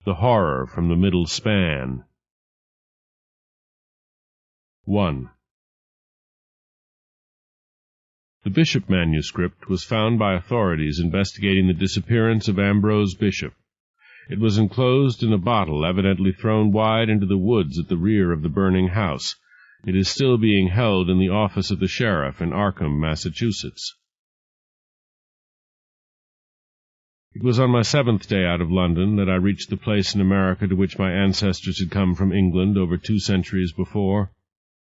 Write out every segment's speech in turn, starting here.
The Horror from the Middle Span. 1. The Bishop manuscript was found by authorities investigating the disappearance of Ambrose Bishop. It was enclosed in a bottle evidently thrown wide into the woods at the rear of the burning house. It is still being held in the office of the sheriff in Arkham, Massachusetts. It was on my 7th day out of London that I reached the place in America to which my ancestors had come from England over 2 centuries before.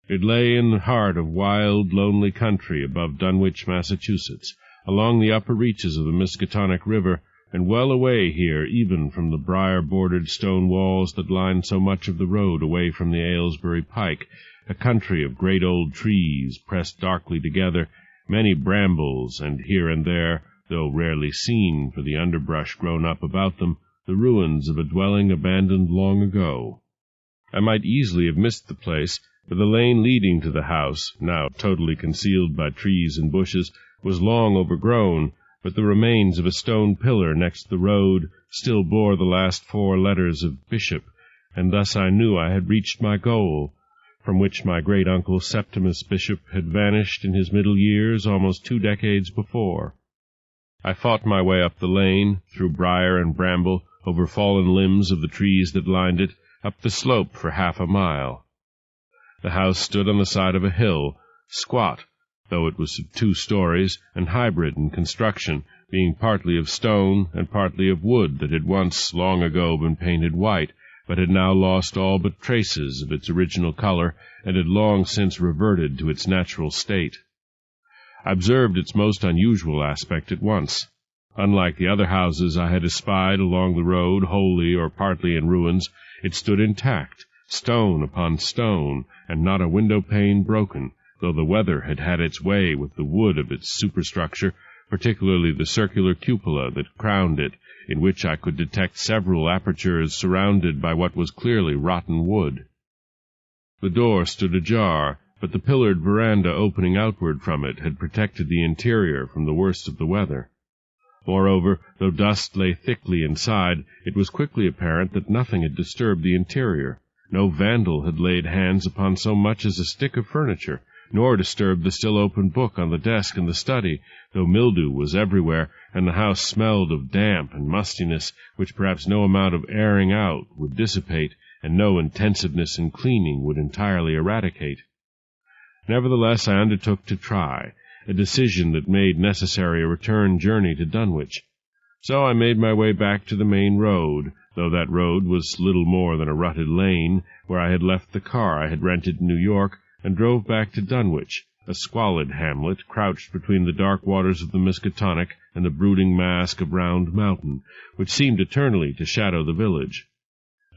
It lay in the heart of wild, lonely country above Dunwich, Massachusetts, along the upper reaches of the Miskatonic River, and well away here even from the briar-bordered stone walls that lined so much of the road away from the Aylesbury Pike, a country of great old trees pressed darkly together, many brambles, and here and there, though rarely seen for the underbrush grown up about them, the ruins of a dwelling abandoned long ago. I might easily have missed the place, for the lane leading to the house, now totally concealed by trees and bushes, was long overgrown, but the remains of a stone pillar next the road still bore the last 4 letters of Bishop, and thus I knew I had reached my goal, from which my great-uncle Septimus Bishop had vanished in his middle years almost 2 decades before. I fought my way up the lane, through briar and bramble, over fallen limbs of the trees that lined it, up the slope for half a mile. The house stood on the side of a hill, squat, though it was of 2 stories, and hybrid in construction, being partly of stone and partly of wood that had once, long ago, been painted white, but had now lost all but traces of its original color, and had long since reverted to its natural state. I observed its most unusual aspect at once. Unlike the other houses I had espied along the road, wholly or partly in ruins, it stood intact, stone upon stone, and not a window-pane broken, though the weather had had its way with the wood of its superstructure, particularly the circular cupola that crowned it, in which I could detect several apertures surrounded by what was clearly rotten wood. The door stood ajar, but the pillared veranda opening outward from it had protected the interior from the worst of the weather. Moreover, though dust lay thickly inside, it was quickly apparent that nothing had disturbed the interior. No vandal had laid hands upon so much as a stick of furniture, nor disturbed the still open book on the desk in the study, though mildew was everywhere, and the house smelled of damp and mustiness, which perhaps no amount of airing out would dissipate, and no intensiveness in cleaning would entirely eradicate. Nevertheless, I undertook to try, a decision that made necessary a return journey to Dunwich. So I made my way back to the main road, though that road was little more than a rutted lane, where I had left the car I had rented in New York, and drove back to Dunwich, a squalid hamlet crouched between the dark waters of the Miskatonic and the brooding mask of Round Mountain, which seemed eternally to shadow the village.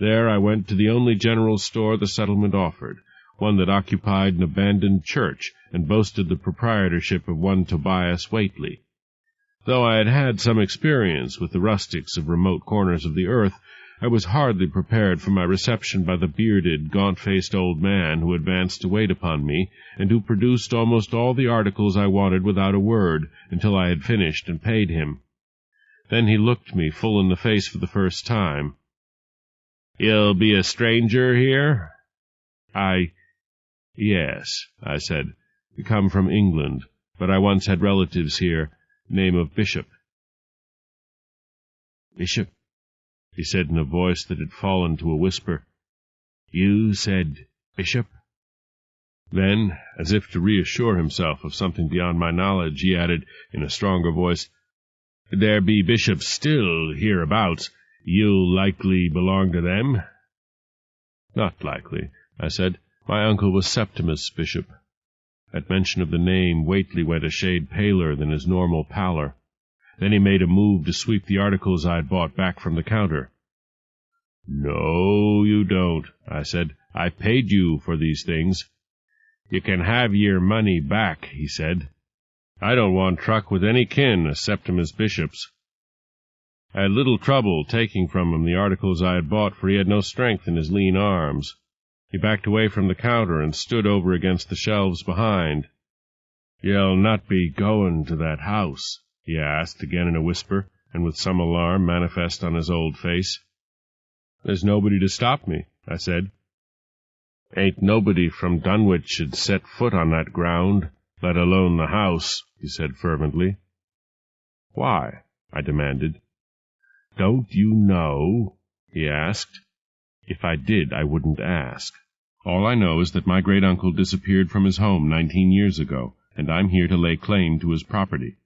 There I went to the only general store the settlement offered, one that occupied an abandoned church and boasted the proprietorship of one Tobias Whately. Though I had had some experience with the rustics of remote corners of the earth, I was hardly prepared for my reception by the bearded, gaunt-faced old man who advanced to wait upon me, and who produced almost all the articles I wanted without a word, until I had finished and paid him. Then he looked me full in the face for the first time. "You'll be a stranger here?" "Yes," I said. "I come from England, but I once had relatives here, name of Bishop." "Bishop?" he said in a voice that had fallen to a whisper. "You said Bishop?" Then, as if to reassure himself of something beyond my knowledge, he added, in a stronger voice, "There be bishops still hereabouts. You'll likely belong to them?" "Not likely," I said. "My uncle was Septimus Bishop." At mention of the name, Whately went a shade paler than his normal pallor. Then he made a move to sweep the articles I had bought back from the counter. "No, you don't," I said. "I paid you for these things." "You can have your money back," he said. "I don't want truck with any kin of Septimus Bishop's." I had little trouble taking from him the articles I had bought, for he had no strength in his lean arms. He backed away from the counter and stood over against the shelves behind. "You'll not be going to that house?" he asked, again in a whisper, and with some alarm manifest on his old face. "There's nobody to stop me," I said. "Ain't nobody from Dunwich should set foot on that ground, let alone the house," he said fervently. "Why?" I demanded. "Don't you know?" he asked. "If I did, I wouldn't ask. All I know is that my great-uncle disappeared from his home 19 years ago, and I'm here to lay claim to his property.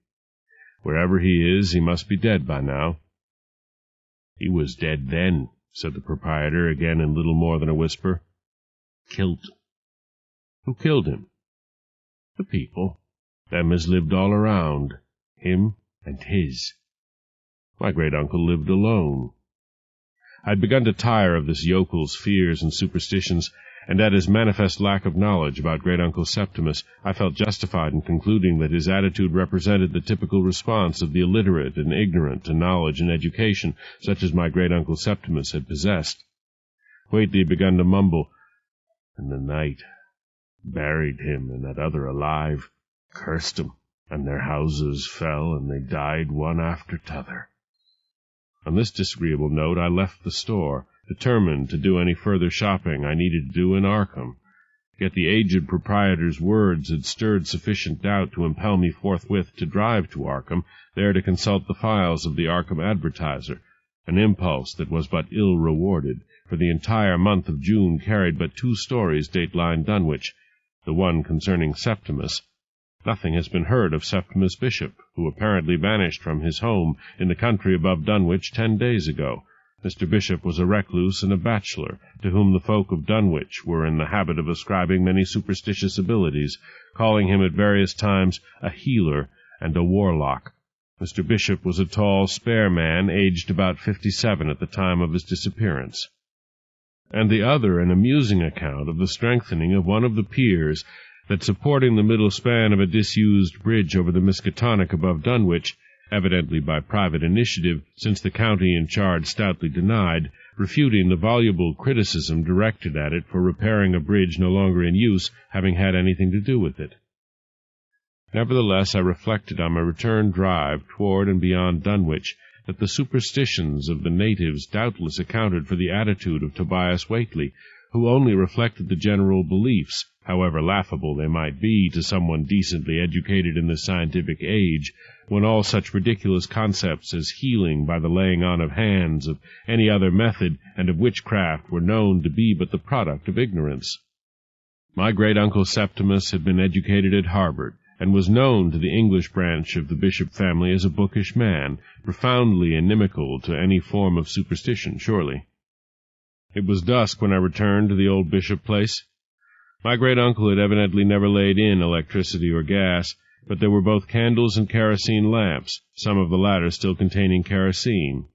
Wherever he is, he must be dead by now." "He was dead then," said the proprietor, again in little more than a whisper. "Kilt." "Who killed him?" "The people. Them as lived all around. Him and his. My great-uncle lived alone." I'd begun to tire of this yokel's fears and superstitions, and at his manifest lack of knowledge about great-uncle Septimus, I felt justified in concluding that his attitude represented the typical response of the illiterate and ignorant to knowledge and education, such as my great-uncle Septimus had possessed. Whately had begun to mumble, "And the night buried him and that other alive, cursed 'em, and their houses fell, and they died one after t'other." On this disagreeable note I left the store, determined to do any further shopping I needed to do in Arkham. Yet the aged proprietor's words had stirred sufficient doubt to impel me forthwith to drive to Arkham, there to consult the files of the Arkham Advertiser, an impulse that was but ill rewarded, for the entire month of June carried but 2 stories dateline Dunwich, the one concerning Septimus. Nothing has been heard of Septimus Bishop, who apparently vanished from his home in the country above Dunwich 10 days ago. Mr. Bishop was a recluse and a bachelor, to whom the folk of Dunwich were in the habit of ascribing many superstitious abilities, calling him at various times a healer and a warlock. Mr. Bishop was a tall, spare man, aged about 57 at the time of his disappearance. And the other an amusing account of the strengthening of one of the piers that, supporting the middle span of a disused bridge over the Miskatonic above Dunwich, evidently by private initiative, since the county in charge stoutly denied, refuting the voluble criticism directed at it for repairing a bridge no longer in use, having had anything to do with it. Nevertheless, I reflected on my return drive toward and beyond Dunwich that the superstitions of the natives doubtless accounted for the attitude of Tobias Whately, who only reflected the general beliefs, however laughable they might be to someone decently educated in this scientific age, when all such ridiculous concepts as healing by the laying on of hands, of any other method, and of witchcraft were known to be but the product of ignorance. My great-uncle Septimus had been educated at Harvard, and was known to the English branch of the Bishop family as a bookish man, profoundly inimical to any form of superstition, surely. It was dusk when I returned to the old Bishop place. My great-uncle had evidently never laid in electricity or gas, but there were both candles and kerosene lamps, some of the latter still containing kerosene.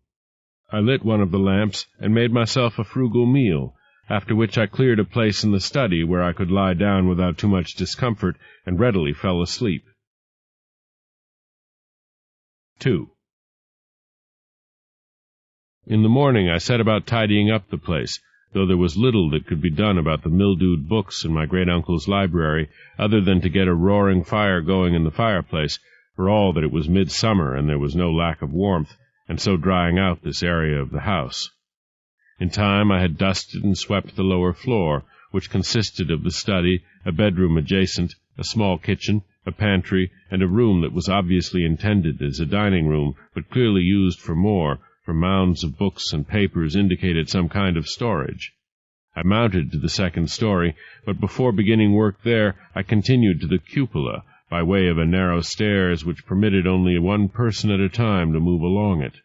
I lit one of the lamps and made myself a frugal meal, after which I cleared a place in the study where I could lie down without too much discomfort, and readily fell asleep. 2. In the morning I set about tidying up the place, though there was little that could be done about the mildewed books in my great-uncle's library, other than to get a roaring fire going in the fireplace, for all that it was midsummer and there was no lack of warmth, and so drying out this area of the house. In time I had dusted and swept the lower floor, which consisted of the study, a bedroom adjacent, a small kitchen, a pantry, and a room that was obviously intended as a dining room, but clearly used for more, for mounds of books and papers indicated some kind of storage. I mounted to the second story, but before beginning work there, I continued to the cupola, by way of a narrow stairs which permitted only one person at a time to move along it.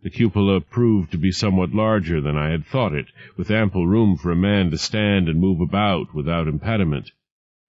The cupola proved to be somewhat larger than I had thought it, with ample room for a man to stand and move about without impediment.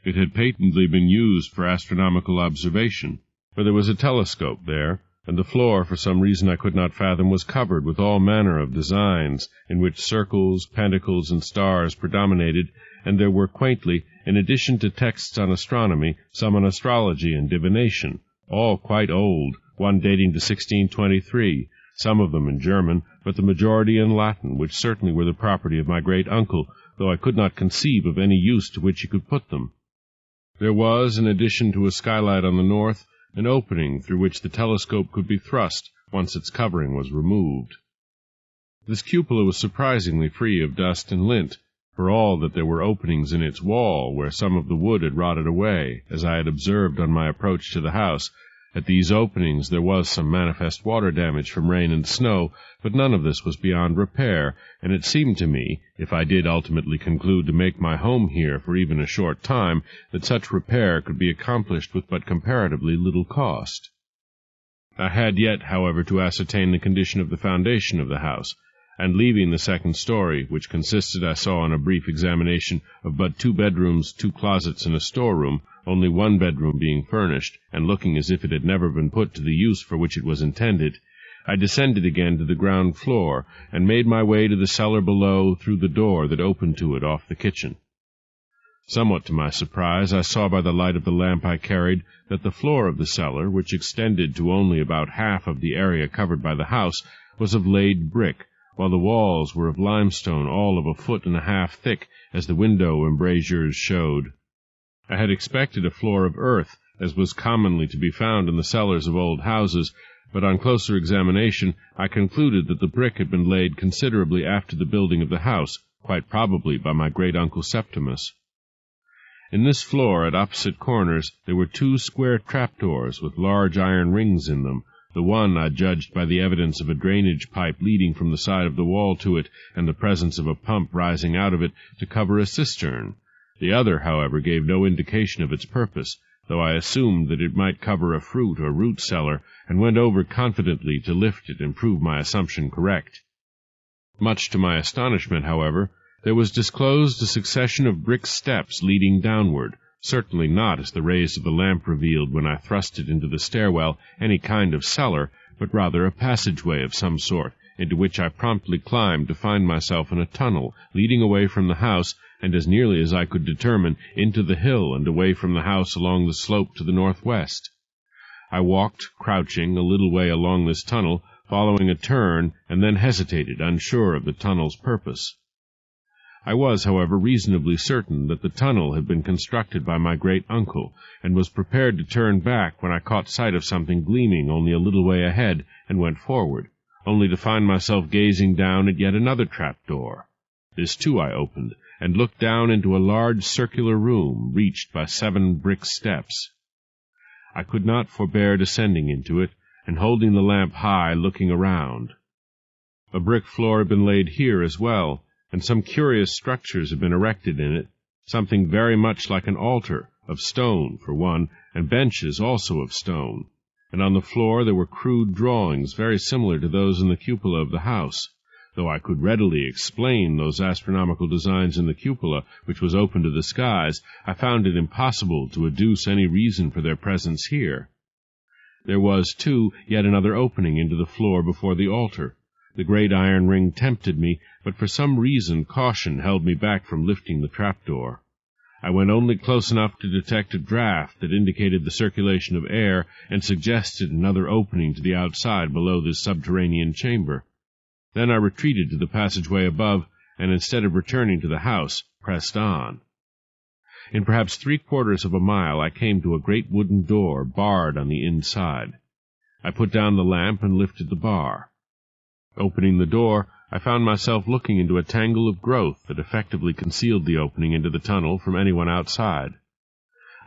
It had patently been used for astronomical observation, for there was a telescope there, and the floor, for some reason I could not fathom, was covered with all manner of designs, in which circles, pentacles, and stars predominated, and there were quaintly, in addition to texts on astronomy, some on astrology and divination, all quite old, one dating to 1623, some of them in German, but the majority in Latin, which certainly were the property of my great-uncle, though I could not conceive of any use to which he could put them. There was, in addition to a skylight on the north, an opening through which the telescope could be thrust once its covering was removed. This cupola was surprisingly free of dust and lint, for all that there were openings in its wall where some of the wood had rotted away, as I had observed on my approach to the house. At these openings there was some manifest water damage from rain and snow, but none of this was beyond repair, and it seemed to me, if I did ultimately conclude to make my home here for even a short time, that such repair could be accomplished with but comparatively little cost. I had yet, however, to ascertain the condition of the foundation of the house, and leaving the second story, which consisted, I saw on a brief examination, of but 2 bedrooms, 2 closets, and a storeroom, only 1 bedroom being furnished, and looking as if it had never been put to the use for which it was intended, I descended again to the ground floor, and made my way to the cellar below through the door that opened to it off the kitchen. Somewhat to my surprise, I saw by the light of the lamp I carried that the floor of the cellar, which extended to only about half of the area covered by the house, was of laid brick, while the walls were of limestone all of 1.5 feet thick, as the window embrasures showed. I had expected a floor of earth, as was commonly to be found in the cellars of old houses, but on closer examination I concluded that the brick had been laid considerably after the building of the house, quite probably by my great-uncle Septimus. In this floor, at opposite corners, there were 2 square trapdoors with large iron rings in them. The one I judged by the evidence of a drainage pipe leading from the side of the wall to it, and the presence of a pump rising out of it to cover a cistern. The other, however, gave no indication of its purpose, though I assumed that it might cover a fruit or root cellar, and went over confidently to lift it and prove my assumption correct. Much to my astonishment, however, there was disclosed a succession of brick steps leading downward, certainly not, as the rays of the lamp revealed when I thrust it into the stairwell, any kind of cellar, but rather a passageway of some sort, into which I promptly climbed to find myself in a tunnel leading away from the house, and as nearly as I could determine, into the hill and away from the house along the slope to the northwest. I walked, crouching, a little way along this tunnel, following a turn, and then hesitated, unsure of the tunnel's purpose. I was, however, reasonably certain that the tunnel had been constructed by my great-uncle, and was prepared to turn back when I caught sight of something gleaming only a little way ahead, and went forward, only to find myself gazing down at yet another trap-door. This, too, I opened, and looked down into a large circular room, reached by 7 brick steps. I could not forbear descending into it, and holding the lamp high, looking around. A brick floor had been laid here as well, and some curious structures had been erected in it, something very much like an altar, of stone for one, and benches also of stone, and on the floor there were crude drawings very similar to those in the cupola of the house. Though I could readily explain those astronomical designs in the cupola, which was open to the skies, I found it impossible to adduce any reason for their presence here. There was, too, yet another opening into the floor before the altar. The great iron ring tempted me, but for some reason caution held me back from lifting the trapdoor. I went only close enough to detect a draught that indicated the circulation of air and suggested another opening to the outside below this subterranean chamber. Then I retreated to the passageway above, and instead of returning to the house, pressed on. In perhaps 3/4 of a mile I came to a great wooden door, barred on the inside. I put down the lamp and lifted the bar. Opening the door, I found myself looking into a tangle of growth that effectively concealed the opening into the tunnel from anyone outside.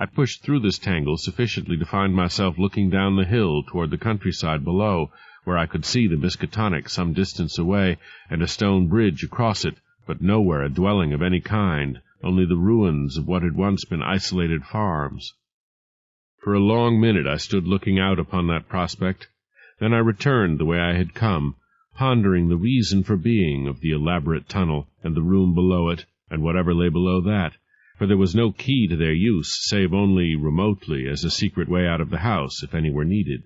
I pushed through this tangle sufficiently to find myself looking down the hill toward the countryside below, where I could see the Miskatonic some distance away, and a stone bridge across it, but nowhere a dwelling of any kind, only the ruins of what had once been isolated farms. For a long minute I stood looking out upon that prospect. Then I returned the way I had come, pondering the reason for being of the elaborate tunnel, and the room below it, and whatever lay below that, for there was no key to their use, save only remotely as a secret way out of the house, if any were needed.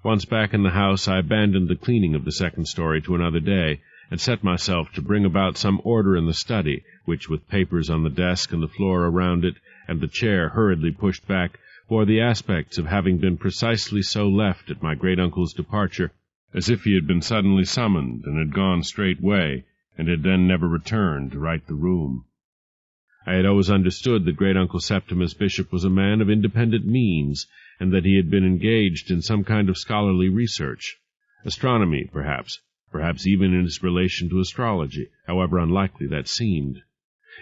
Once back in the house, I abandoned the cleaning of the second story to another day, and set myself to bring about some order in the study, which, with papers on the desk and the floor around it, and the chair hurriedly pushed back, bore the aspects of having been precisely so left at my great-uncle's departure, as if he had been suddenly summoned and had gone straightway, and had then never returned to right the room. I had always understood that great-uncle Septimus Bishop was a man of independent means, and that he had been engaged in some kind of scholarly research, astronomy, perhaps perhaps even in his relation to astrology, however unlikely that seemed.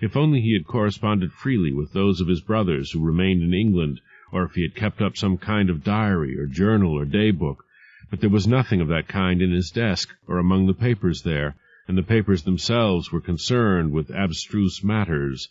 If only he had corresponded freely with those of his brothers who remained in England, or if he had kept up some kind of diary or journal or day-book, but there was nothing of that kind in his desk or among the papers there, and the papers themselves were concerned with abstruse matters,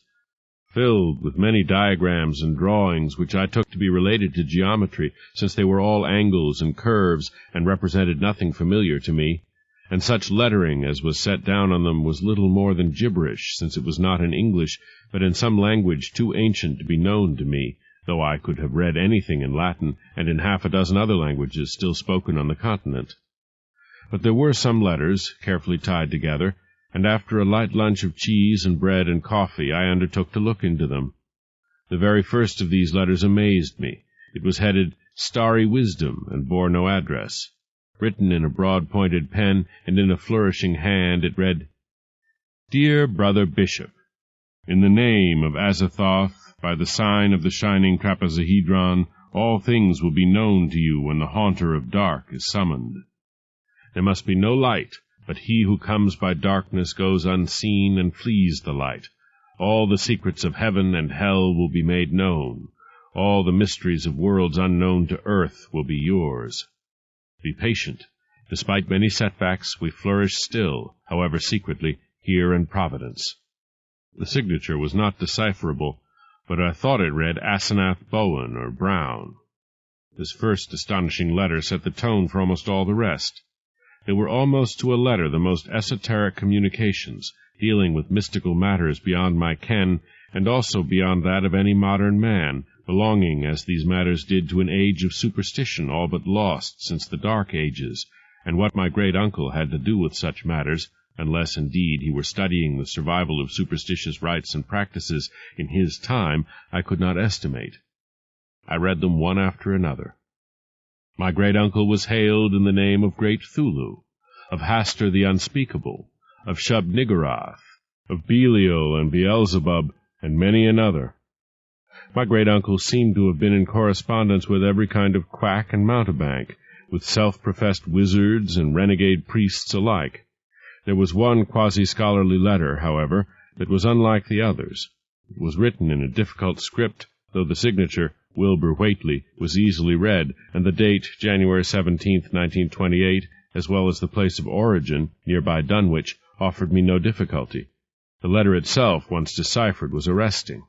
filled with many diagrams and drawings which I took to be related to geometry, since they were all angles and curves and represented nothing familiar to me, and such lettering as was set down on them was little more than gibberish, since it was not in English, but in some language too ancient to be known to me, though I could have read anything in Latin and in half a dozen other languages still spoken on the continent. But there were some letters, carefully tied together, and after a light lunch of cheese and bread and coffee I undertook to look into them. The very first of these letters amazed me. It was headed Starry Wisdom and bore no address. Written in a broad-pointed pen and in a flourishing hand, it read, "Dear Brother Bishop, in the name of Azathoth, by the sign of the shining trapezohedron, all things will be known to you when the haunter of dark is summoned. There must be no light, but he who comes by darkness goes unseen and flees the light. All the secrets of heaven and hell will be made known. All the mysteries of worlds unknown to earth will be yours. Be patient. Despite many setbacks, we flourish still, however secretly, here in Providence." The signature was not decipherable, but I thought it read Asenath Bowen or Brown. This first astonishing letter set the tone for almost all the rest. They were almost to a letter the most esoteric communications, dealing with mystical matters beyond my ken, and also beyond that of any modern man, belonging as these matters did to an age of superstition all but lost since the Dark Ages, and what my great-uncle had to do with such matters, unless indeed he were studying the survival of superstitious rites and practices in his time, I could not estimate. I read them one after another. My great-uncle was hailed in the name of Great Thulu, of Hastur the Unspeakable, of Shub-Niggurath, of Belial and Beelzebub, and many another. My great-uncle seemed to have been in correspondence with every kind of quack and mountebank, with self-professed wizards and renegade priests alike. There was one quasi-scholarly letter, however, that was unlike the others. It was written in a difficult script, though the signature, Wilbur Whately, was easily read, and the date, January 17, 1928, as well as the place of origin, nearby Dunwich, offered me no difficulty. The letter itself, once deciphered, was arresting.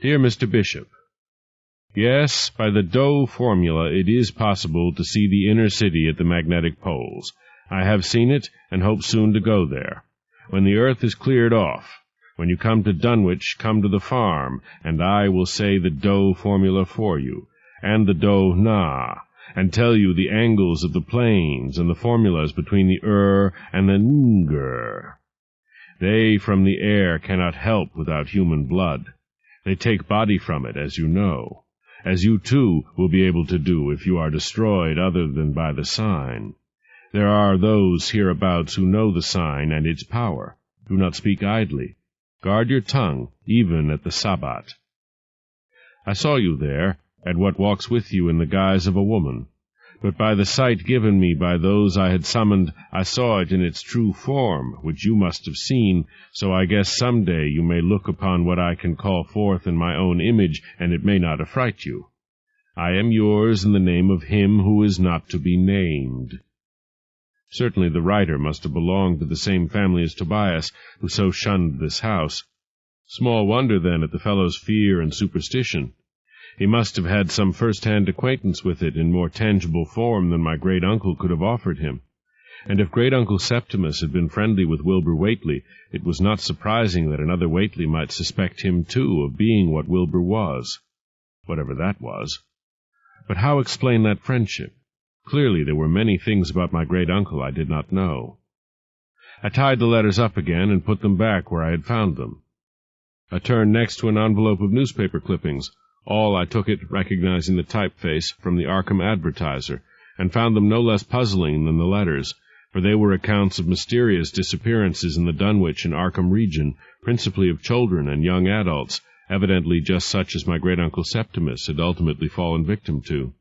Dear Mr. Bishop, yes, by the Doe formula it is possible to see the inner city at the magnetic poles. I have seen it, and hope soon to go there. When the earth is cleared off, when you come to Dunwich, come to the farm, and I will say the Doe formula for you, and the Doe Na, and tell you the angles of the planes and the formulas between the and the Ngr. They from the air cannot help without human blood. They take body from it, as you know, as you too will be able to do if you are destroyed other than by the sign. There are those hereabouts who know the sign and its power. Do not speak idly. Guard your tongue, even at the Sabbat. I saw you there, at what walks with you in the guise of a woman. But by the sight given me by those I had summoned, I saw it in its true form, which you must have seen, so I guess some day you may look upon what I can call forth in my own image, and it may not affright you. I am yours in the name of him who is not to be named. Certainly the writer must have belonged to the same family as Tobias, who so shunned this house. Small wonder, then, at the fellow's fear and superstition. He must have had some first-hand acquaintance with it in more tangible form than my great-uncle could have offered him. And if great-uncle Septimus had been friendly with Wilbur Whately, it was not surprising that another Whately might suspect him, too, of being what Wilbur was, whatever that was. But how explain that friendship? Clearly there were many things about my great-uncle I did not know. I tied the letters up again and put them back where I had found them. I turned next to an envelope of newspaper clippings, all, I took it, recognizing the typeface, from the Arkham Advertiser, and found them no less puzzling than the letters, for they were accounts of mysterious disappearances in the Dunwich and Arkham region, principally of children and young adults, evidently just such as my great-uncle Septimus had ultimately fallen victim to.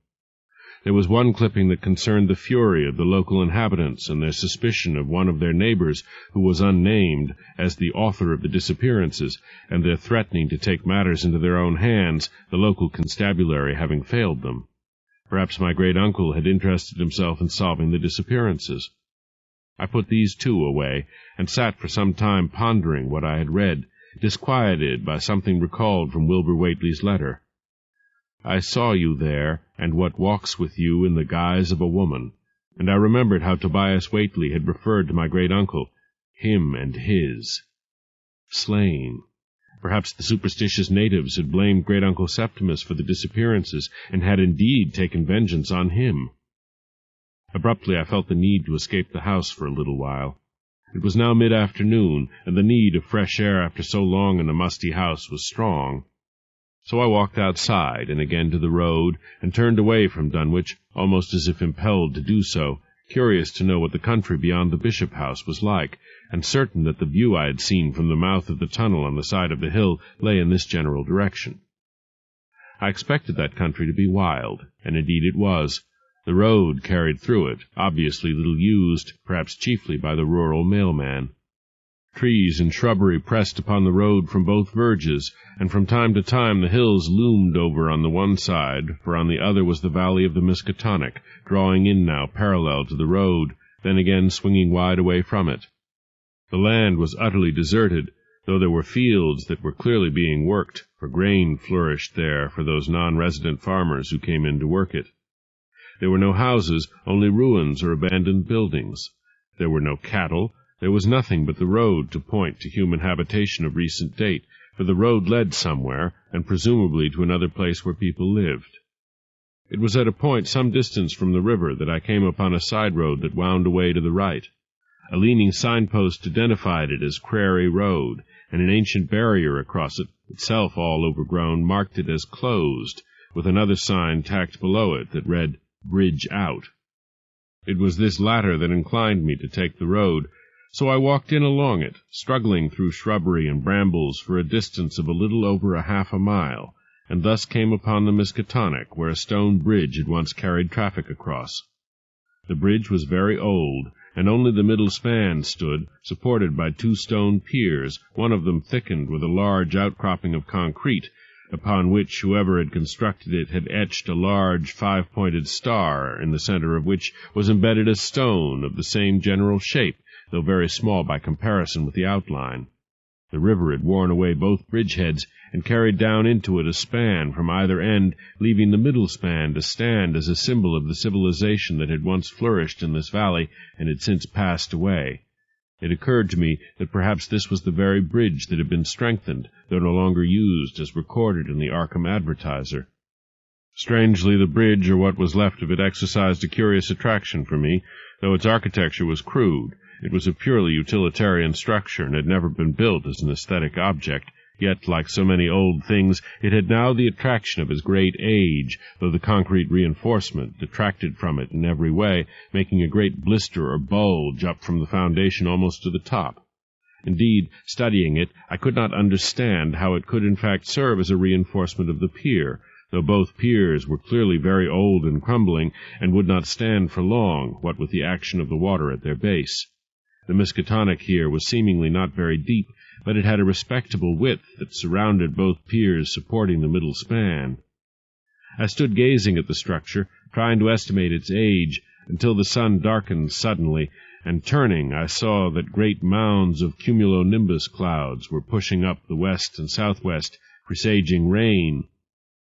There was one clipping that concerned the fury of the local inhabitants and their suspicion of one of their neighbors, who was unnamed, as the author of the disappearances, and their threatening to take matters into their own hands, the local constabulary having failed them. Perhaps my great-uncle had interested himself in solving the disappearances. I put these two away, and sat for some time pondering what I had read, disquieted by something recalled from Wilbur Whately's letter. I saw you there, and what walks with you in the guise of a woman, and I remembered how Tobias Whately had referred to my great-uncle, him and his. Slain. Perhaps the superstitious natives had blamed great-uncle Septimus for the disappearances, and had indeed taken vengeance on him. Abruptly I felt the need to escape the house for a little while. It was now mid-afternoon, and the need of fresh air after so long in a musty house was strong. So I walked outside and again to the road, and turned away from Dunwich, almost as if impelled to do so, curious to know what the country beyond the Bishop House was like, and certain that the view I had seen from the mouth of the tunnel on the side of the hill lay in this general direction. I expected that country to be wild, and indeed it was. The road carried through it, obviously little used, perhaps chiefly by the rural mailman. Trees and shrubbery pressed upon the road from both verges, and from time to time the hills loomed over on the one side, for on the other was the valley of the Miskatonic, drawing in now parallel to the road, then again swinging wide away from it. The land was utterly deserted, though there were fields that were clearly being worked, for grain flourished there for those non-resident farmers who came in to work it. There were no houses, only ruins or abandoned buildings. There were no cattle. There was nothing but the road to point to human habitation of recent date, for the road led somewhere, and presumably to another place where people lived. It was at a point some distance from the river that I came upon a side road that wound away to the right. A leaning signpost identified it as Crary Road, and an ancient barrier across it, itself all overgrown, marked it as closed, with another sign tacked below it that read, Bridge Out. It was this latter that inclined me to take the road, so I walked in along it, struggling through shrubbery and brambles for a distance of a little over half a mile, and thus came upon the Miskatonic, where a stone bridge had once carried traffic across. The bridge was very old, and only the middle span stood, supported by two stone piers, one of them thickened with a large outcropping of concrete, upon which whoever had constructed it had etched a large five-pointed star, in the center of which was embedded a stone of the same general shape, though very small by comparison with the outline. The river had worn away both bridgeheads, and carried down into it a span from either end, leaving the middle span to stand as a symbol of the civilization that had once flourished in this valley, and had since passed away. It occurred to me that perhaps this was the very bridge that had been strengthened, though no longer used, as recorded in the Arkham Advertiser. Strangely, the bridge, or what was left of it, exercised a curious attraction for me, though its architecture was crude. It was a purely utilitarian structure, and had never been built as an aesthetic object, yet, like so many old things, it had now the attraction of its great age, though the concrete reinforcement detracted from it in every way, making a great blister or bulge up from the foundation almost to the top. Indeed, studying it, I could not understand how it could in fact serve as a reinforcement of the pier, though both piers were clearly very old and crumbling, and would not stand for long, what with the action of the water at their base. The Miskatonic here was seemingly not very deep, but it had a respectable width that surrounded both piers supporting the middle span. I stood gazing at the structure, trying to estimate its age, until the sun darkened suddenly, and turning I saw that great mounds of cumulonimbus clouds were pushing up the west and southwest, presaging rain.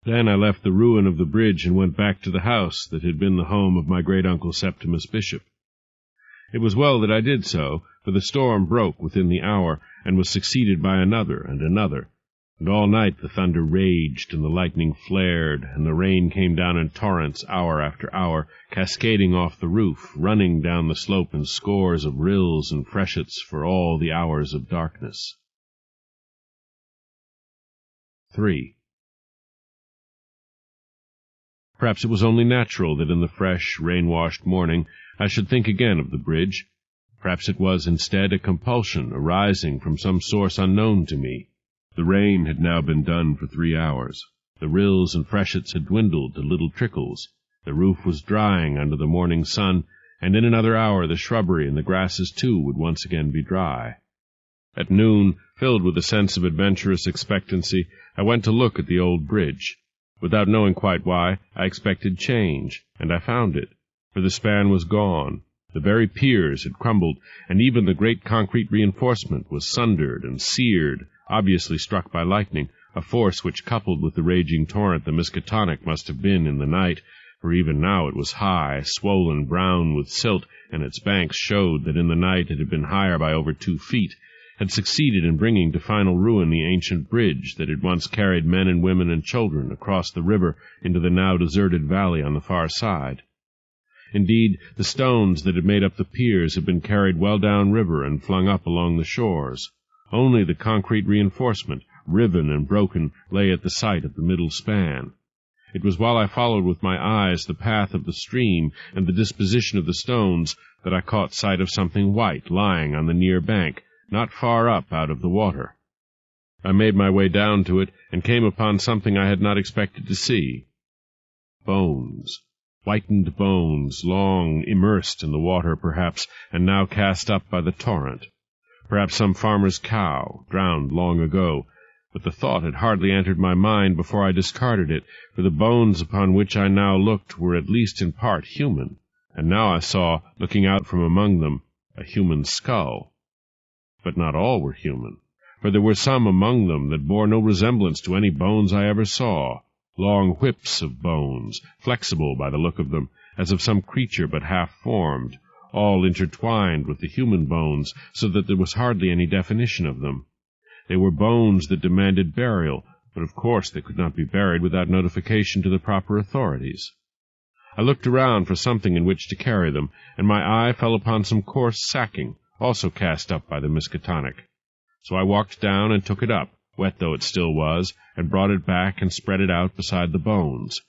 Then I left the ruin of the bridge and went back to the house that had been the home of my great-uncle Septimus Bishop. It was well that I did so, for the storm broke within the hour, and was succeeded by another and another, and all night the thunder raged, and the lightning flared, and the rain came down in torrents hour after hour, cascading off the roof, running down the slope in scores of rills and freshets for all the hours of darkness. 3. Perhaps it was only natural that in the fresh, rain-washed morning I should think again of the bridge. Perhaps it was instead a compulsion arising from some source unknown to me. The rain had now been done for 3 hours. The rills and freshets had dwindled to little trickles. The roof was drying under the morning sun, and in another hour the shrubbery and the grasses too would once again be dry. At noon, filled with a sense of adventurous expectancy, I went to look at the old bridge. Without knowing quite why, I expected change, and I found it, for the span was gone. The very piers had crumbled, and even the great concrete reinforcement was sundered and seared, obviously struck by lightning, a force which, coupled with the raging torrent the Miskatonic must have been in the night, for even now it was high, swollen, brown with silt, and its banks showed that in the night it had been higher by over 2 feet, had succeeded in bringing to final ruin the ancient bridge that had once carried men and women and children across the river into the now deserted valley on the far side. Indeed, the stones that had made up the piers had been carried well down river and flung up along the shores. Only the concrete reinforcement, riven and broken, lay at the site of the middle span. It was while I followed with my eyes the path of the stream and the disposition of the stones that I caught sight of something white lying on the near bank, not far up out of the water. I made my way down to it and came upon something I had not expected to see. Bones. Whitened bones, long immersed in the water, perhaps, and now cast up by the torrent. Perhaps some farmer's cow, drowned long ago, but the thought had hardly entered my mind before I discarded it, for the bones upon which I now looked were at least in part human, and now I saw, looking out from among them, a human skull. But not all were human, for there were some among them that bore no resemblance to any bones I ever saw. Long whips of bones, flexible by the look of them, as of some creature but half-formed, all intertwined with the human bones, so that there was hardly any definition of them. They were bones that demanded burial, but of course they could not be buried without notification to the proper authorities. I looked around for something in which to carry them, and my eye fell upon some coarse sacking, also cast up by the Miskatonic. So I walked down and took it up, wet though it still was, and brought it back and spread it out beside the bones.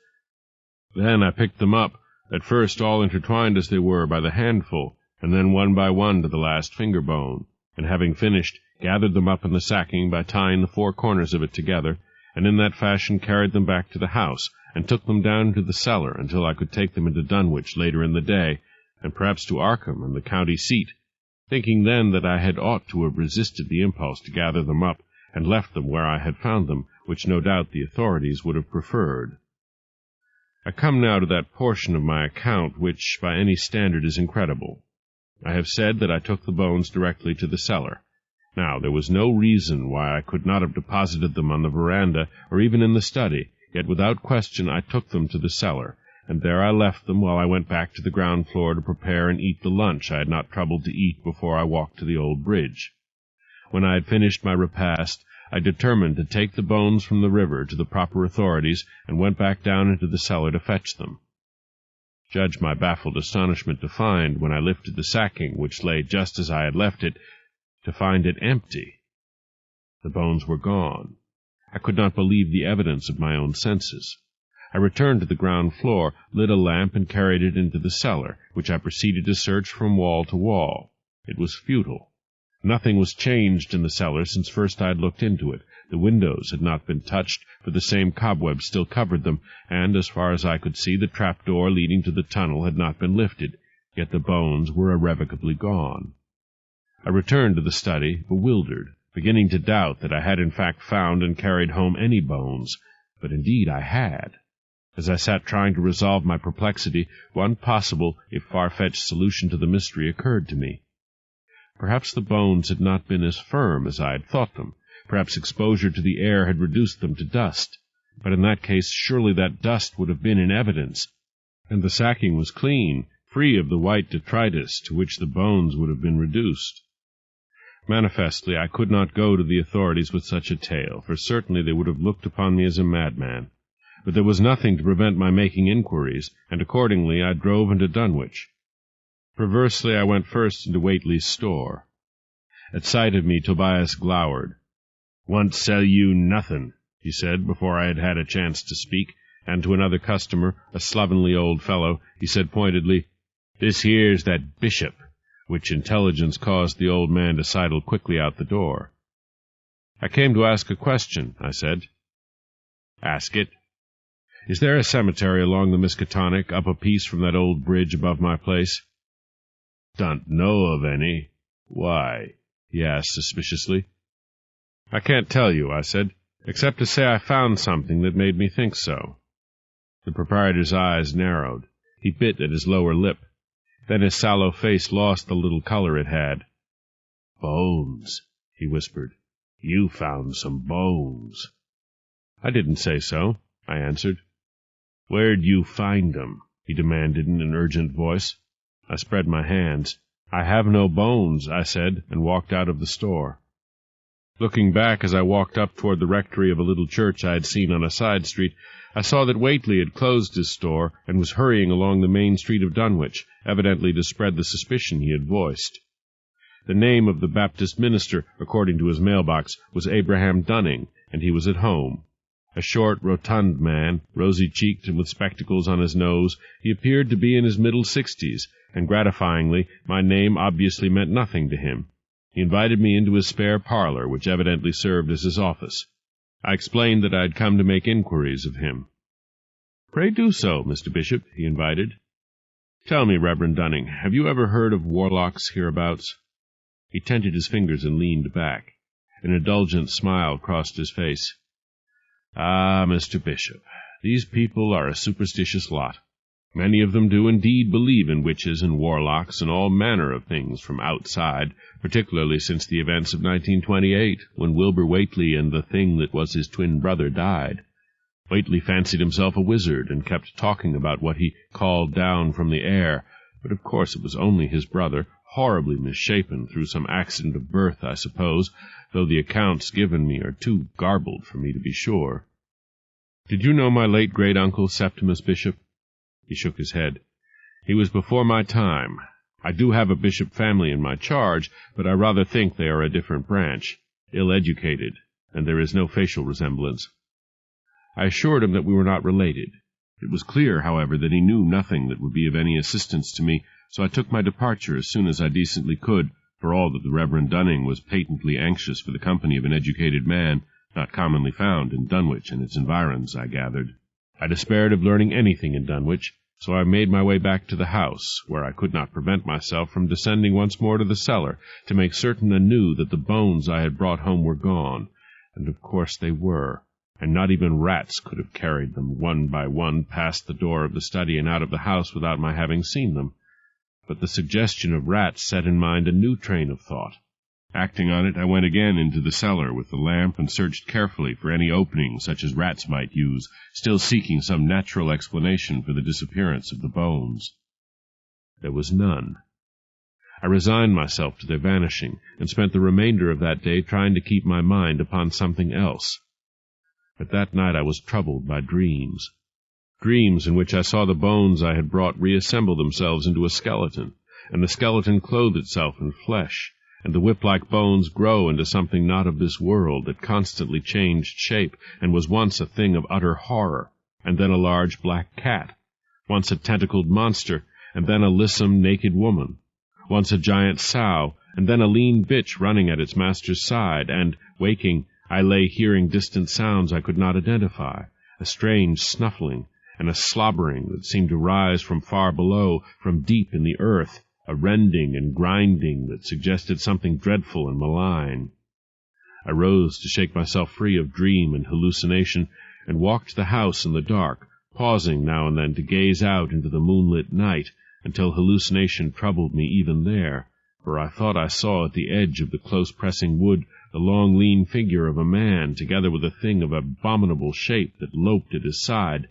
Then I picked them up, at first all intertwined as they were by the handful, and then one by one to the last finger bone, and having finished, gathered them up in the sacking by tying the 4 corners of it together, and in that fashion carried them back to the house, and took them down into the cellar until I could take them into Dunwich later in the day, and perhaps to Arkham and the county seat, thinking then that I had ought to have resisted the impulse to gather them up, and left them where I had found them, which no doubt the authorities would have preferred. I come now to that portion of my account which, by any standard, is incredible. I have said that I took the bones directly to the cellar. Now, there was no reason why I could not have deposited them on the veranda, or even in the study, yet without question I took them to the cellar, and there I left them while I went back to the ground floor to prepare and eat the lunch I had not troubled to eat before I walked to the old bridge. When I had finished my repast, I determined to take the bones from the river to the proper authorities, and went back down into the cellar to fetch them. Judge my baffled astonishment to find, when I lifted the sacking, which lay just as I had left it, to find it empty. The bones were gone. I could not believe the evidence of my own senses. I returned to the ground floor, lit a lamp, and carried it into the cellar, which I proceeded to search from wall to wall. It was futile. Nothing was changed in the cellar since first I had looked into it. The windows had not been touched, for the same cobwebs still covered them, and, as far as I could see, the trap-door leading to the tunnel had not been lifted, yet the bones were irrevocably gone. I returned to the study, bewildered, beginning to doubt that I had in fact found and carried home any bones, but indeed I had. As I sat trying to resolve my perplexity, one possible, if far-fetched, solution to the mystery occurred to me. Perhaps the bones had not been as firm as I had thought them. Perhaps exposure to the air had reduced them to dust. But in that case, surely that dust would have been in evidence, and the sacking was clean, free of the white detritus to which the bones would have been reduced. Manifestly, I could not go to the authorities with such a tale, for certainly they would have looked upon me as a madman. But there was nothing to prevent my making inquiries, and accordingly I drove into Dunwich. Perversely, I went first into Whately's store. At sight of me, Tobias glowered. "Want sell you nothin'," he said, before I had had a chance to speak, and to another customer, a slovenly old fellow, he said pointedly, "This here's that bishop," which intelligence caused the old man to sidle quickly out the door. "I came to ask a question," I said. "Ask it." "Is there a cemetery along the Miskatonic, up a piece from that old bridge above my place?" "Don't know of any. Why?" he asked suspiciously. "I can't tell you," I said, "except to say I found something that made me think so." The proprietor's eyes narrowed. He bit at his lower lip. Then his sallow face lost the little color it had. "Bones," he whispered. "You found some bones." "I didn't say so," I answered. "Where'd you find 'em?" he demanded in an urgent voice. I spread my hands. "I have no bones," I said, and walked out of the store. Looking back as I walked up toward the rectory of a little church I had seen on a side street, I saw that Whately had closed his store and was hurrying along the main street of Dunwich, evidently to spread the suspicion he had voiced. The name of the Baptist minister, according to his mailbox, was Abraham Dunning, and he was at home. A short, rotund man, rosy-cheeked and with spectacles on his nose, he appeared to be in his middle 60s, and gratifyingly, my name obviously meant nothing to him. He invited me into his spare parlor, which evidently served as his office. I explained that I had come to make inquiries of him. "Pray do so, Mr. Bishop," he invited. "Tell me, Reverend Dunning, have you ever heard of warlocks hereabouts?" He tented his fingers and leaned back. An indulgent smile crossed his face. "Ah, Mr. Bishop, these people are a superstitious lot. Many of them do indeed believe in witches and warlocks and all manner of things from outside, particularly since the events of 1928, when Wilbur Whately and the thing that was his twin brother died. Whately fancied himself a wizard and kept talking about what he called down from the air, but of course it was only his brother, horribly misshapen through some accident of birth, I suppose, though the accounts given me are too garbled for me to be sure. Did you know my late great-uncle Septimus Bishop?" He shook his head. "He was before my time. I do have a bishop family in my charge, but I rather think they are a different branch, ill-educated, and there is no facial resemblance." I assured him that we were not related. It was clear, however, that he knew nothing that would be of any assistance to me, so I took my departure as soon as I decently could, for all that the Reverend Dunning was patently anxious for the company of an educated man, not commonly found in Dunwich and its environs, I gathered. I despaired of learning anything in Dunwich, so I made my way back to the house, where I could not prevent myself from descending once more to the cellar, to make certain anew that the bones I had brought home were gone, and of course they were, and not even rats could have carried them one by one past the door of the study and out of the house without my having seen them. But the suggestion of rats set in mind a new train of thought. Acting on it, I went again into the cellar with the lamp and searched carefully for any opening such as rats might use, still seeking some natural explanation for the disappearance of the bones. There was none. I resigned myself to their vanishing, and spent the remainder of that day trying to keep my mind upon something else. But that night I was troubled by dreams. Dreams in which I saw the bones I had brought reassemble themselves into a skeleton, and the skeleton clothe itself in flesh, and the whip-like bones grow into something not of this world that constantly changed shape and was once a thing of utter horror, and then a large black cat, once a tentacled monster, and then a lissom, naked woman, once a giant sow, and then a lean bitch running at its master's side, and, waking, I lay hearing distant sounds I could not identify, a strange snuffling, and a slobbering that seemed to rise from far below, from deep in the earth, a rending and grinding that suggested something dreadful and malign. I rose to shake myself free of dream and hallucination, and walked the house in the dark, pausing now and then to gaze out into the moonlit night, until hallucination troubled me even there, for I thought I saw at the edge of the close-pressing wood the long lean figure of a man, together with a thing of abominable shape that loped at his side,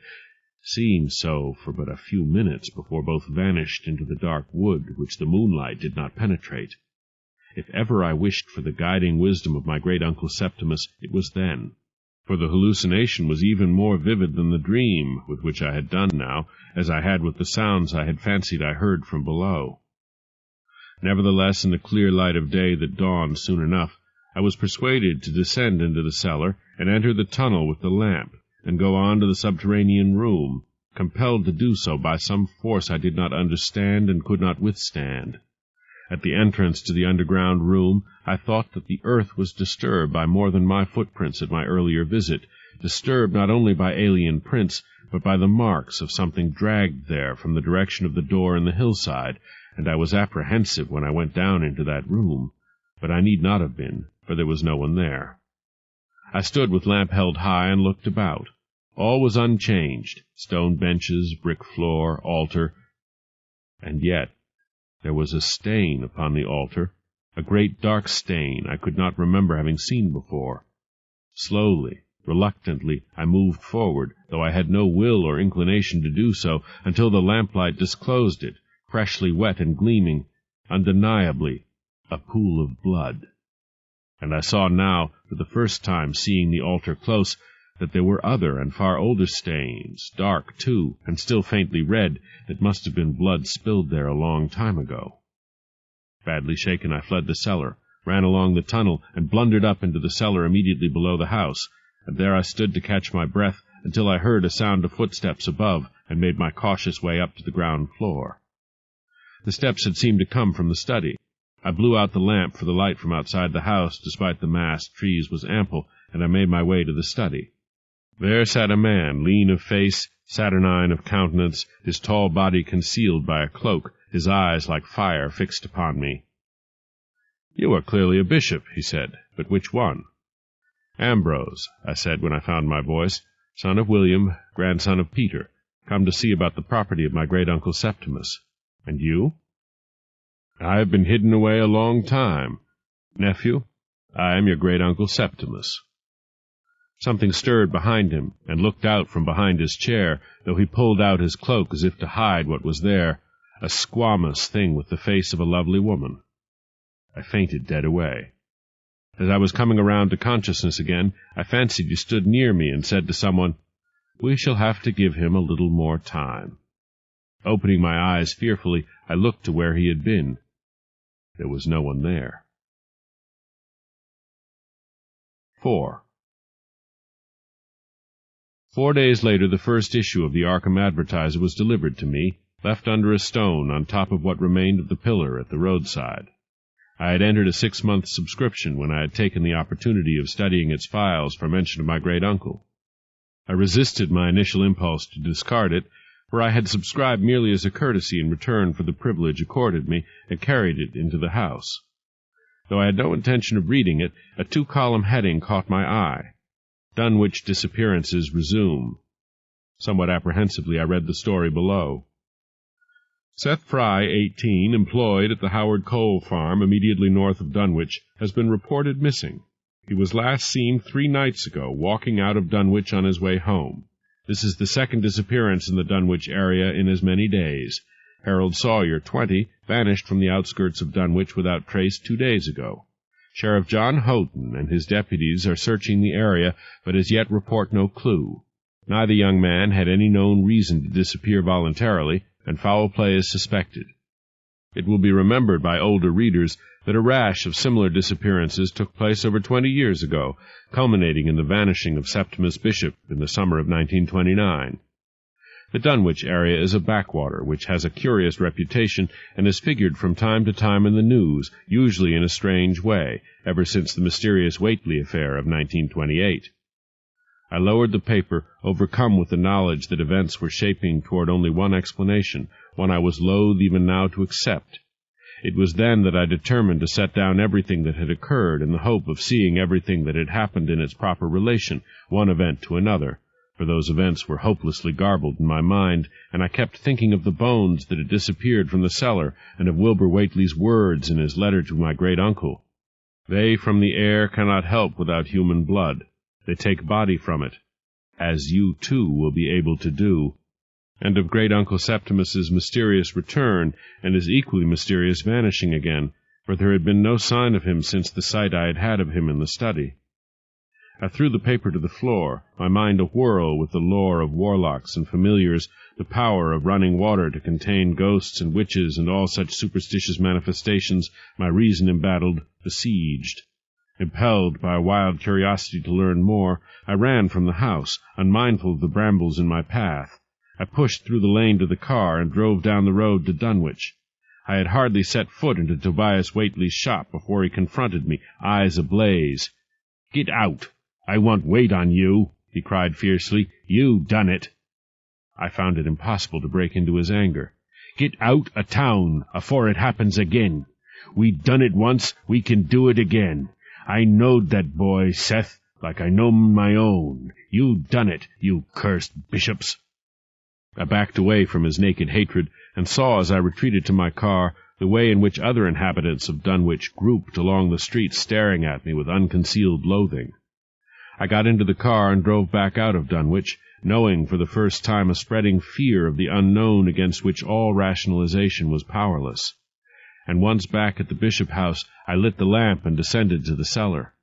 seeing so for but a few minutes before both vanished into the dark wood, which the moonlight did not penetrate. If ever I wished for the guiding wisdom of my great-uncle Septimus, it was then, for the hallucination was even more vivid than the dream with which I had done now, as I had with the sounds I had fancied I heard from below. Nevertheless, in the clear light of day that dawned soon enough, I was persuaded to descend into the cellar and enter the tunnel with the lamp, and go on to the subterranean room, compelled to do so by some force I did not understand and could not withstand. At the entrance to the underground room, I thought that the earth was disturbed by more than my footprints at my earlier visit, disturbed not only by alien prints, but by the marks of something dragged there from the direction of the door in the hillside, and I was apprehensive when I went down into that room, but I need not have been, for there was no one there. I stood with lamp held high and looked about. All was unchanged, stone benches, brick floor, altar, and yet there was a stain upon the altar, a great dark stain I could not remember having seen before. Slowly, reluctantly, I moved forward, though I had no will or inclination to do so, until the lamplight disclosed it, freshly wet and gleaming, undeniably a pool of blood. And I saw now, for the first time seeing the altar close, that there were other and far older stains, dark, too, and still faintly red, that must have been blood spilled there a long time ago. Badly shaken, I fled the cellar, ran along the tunnel, and blundered up into the cellar immediately below the house, and there I stood to catch my breath until I heard a sound of footsteps above, and made my cautious way up to the ground floor. The steps had seemed to come from the study. I blew out the lamp, for the light from outside the house, despite the massed trees, was ample, and I made my way to the study. There sat a man, lean of face, saturnine of countenance, his tall body concealed by a cloak, his eyes like fire fixed upon me. "You are clearly a bishop," he said, "but which one?" "Ambrose," I said when I found my voice, "son of William, grandson of Peter, come to see about the property of my great-uncle Septimus. And you?" "I have been hidden away a long time. Nephew, I am your great-uncle Septimus." Something stirred behind him, and looked out from behind his chair, though he pulled out his cloak as if to hide what was there, a squamous thing with the face of a lovely woman. I fainted dead away. As I was coming around to consciousness again, I fancied you stood near me and said to someone, "We shall have to give him a little more time." Opening my eyes fearfully, I looked to where he had been. There was no one there. 4. 4 days later, the first issue of the Arkham Advertiser was delivered to me, left under a stone on top of what remained of the pillar at the roadside. I had entered a 6-month subscription when I had taken the opportunity of studying its files for mention of my great-uncle. I resisted my initial impulse to discard it, for I had subscribed merely as a courtesy in return for the privilege accorded me, and carried it into the house. Though I had no intention of reading it, a 2-column heading caught my eye. Dunwich Disappearances Resume. Somewhat apprehensively I read the story below. Seth Fry, 18, employed at the Howard Coal Farm immediately north of Dunwich, has been reported missing. He was last seen 3 nights ago, walking out of Dunwich on his way home. This is the second disappearance in the Dunwich area in as many days. Harold Sawyer, 20, vanished from the outskirts of Dunwich without trace 2 days ago. Sheriff John Houghton and his deputies are searching the area, but as yet report no clue. Neither young man had any known reason to disappear voluntarily, and foul play is suspected. It will be remembered by older readers that a rash of similar disappearances took place over 20 years ago, culminating in the vanishing of Septimus Bishop in the summer of 1929. The Dunwich area is a backwater which has a curious reputation and has figured from time to time in the news, usually in a strange way, ever since the mysterious Whately affair of 1928. I lowered the paper, overcome with the knowledge that events were shaping toward only one explanation, one I was loath even now to accept. It was then that I determined to set down everything that had occurred in the hope of seeing everything that had happened in its proper relation, one event to another. For those events were hopelessly garbled in my mind, and I kept thinking of the bones that had disappeared from the cellar, and of Wilbur Whately's words in his letter to my great-uncle. They from the air cannot help without human blood. They take body from it, as you, too, will be able to do. And of great-uncle Septimus's mysterious return, and his equally mysterious vanishing again, for there had been no sign of him since the sight I had had of him in the study. I threw the paper to the floor, my mind a-whirl with the lore of warlocks and familiars, the power of running water to contain ghosts and witches and all such superstitious manifestations, my reason embattled, besieged. Impelled by a wild curiosity to learn more, I ran from the house, unmindful of the brambles in my path. I pushed through the lane to the car and drove down the road to Dunwich. I had hardly set foot into Tobias Whately's shop before he confronted me, eyes ablaze. "Get out! I won't wait on you," he cried fiercely. "You done it." I found it impossible to break into his anger. "Get out o' town afore it happens again. We done it once, we can do it again. I knowed that boy, Seth, like I know my own. You done it, you cursed bishops." I backed away from his naked hatred, and saw, as I retreated to my car, the way in which other inhabitants of Dunwich grouped along the street, staring at me with unconcealed loathing. I got into the car and drove back out of Dunwich, knowing for the first time a spreading fear of the unknown against which all rationalization was powerless. And once back at the Bishop House, I lit the lamp and descended to the cellar.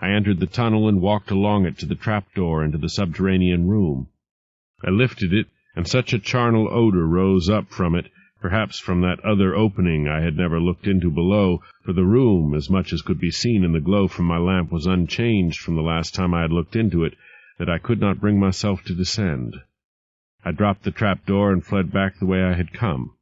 I entered the tunnel and walked along it to the trapdoor into the subterranean room. I lifted it, and such a charnel odor rose up from it, perhaps from that other opening I had never looked into below, for the room, as much as could be seen in the glow from my lamp, was unchanged from the last time I had looked into it, that I could not bring myself to descend. I dropped the trapdoor and fled back the way I had come.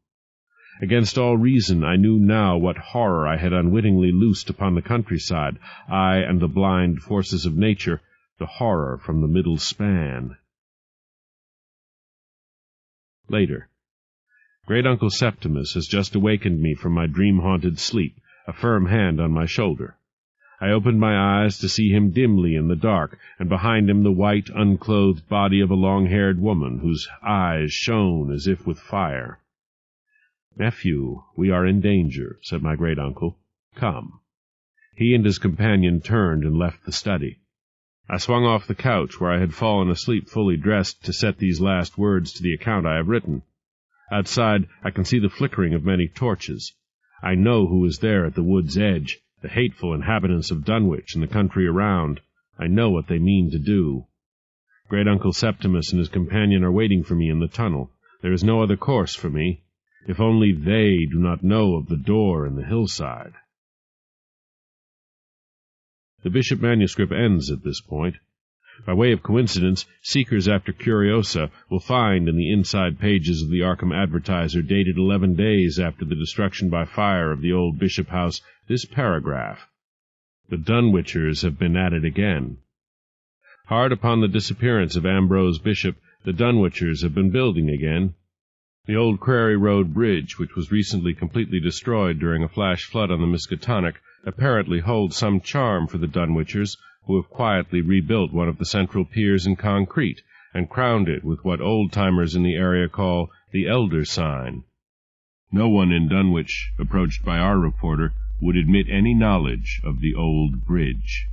Against all reason, I knew now what horror I had unwittingly loosed upon the countryside, I and the blind forces of nature, the horror from the middle span. Later. Great-uncle Septimus has just awakened me from my dream-haunted sleep, a firm hand on my shoulder. I opened my eyes to see him dimly in the dark, and behind him the white, unclothed body of a long-haired woman, whose eyes shone as if with fire. "Nephew, we are in danger," said my great-uncle. "Come." He and his companion turned and left the study. I swung off the couch where I had fallen asleep fully dressed to set these last words to the account I have written. Outside I can see the flickering of many torches. I know who is there at the wood's edge, the hateful inhabitants of Dunwich and the country around. I know what they mean to do. Great-uncle Septimus and his companion are waiting for me in the tunnel. There is no other course for me. If only they do not know of the door in the hillside. The Bishop manuscript ends at this point. By way of coincidence, seekers after curiosa will find in the inside pages of the Arkham Advertiser, dated 11 days after the destruction by fire of the old Bishop House, this paragraph: "The Dunwичers have been at it again. Hard upon the disappearance of Ambrose Bishop, the Dunwичers have been building again. The old Quarry Road Bridge, which was recently completely destroyed during a flash flood on the Miskatonic, apparently holds some charm for the Dunwичers, who have quietly rebuilt one of the central piers in concrete, and crowned it with what old-timers in the area call the Elder Sign. No one in Dunwich, approached by our reporter, would admit any knowledge of the old bridge."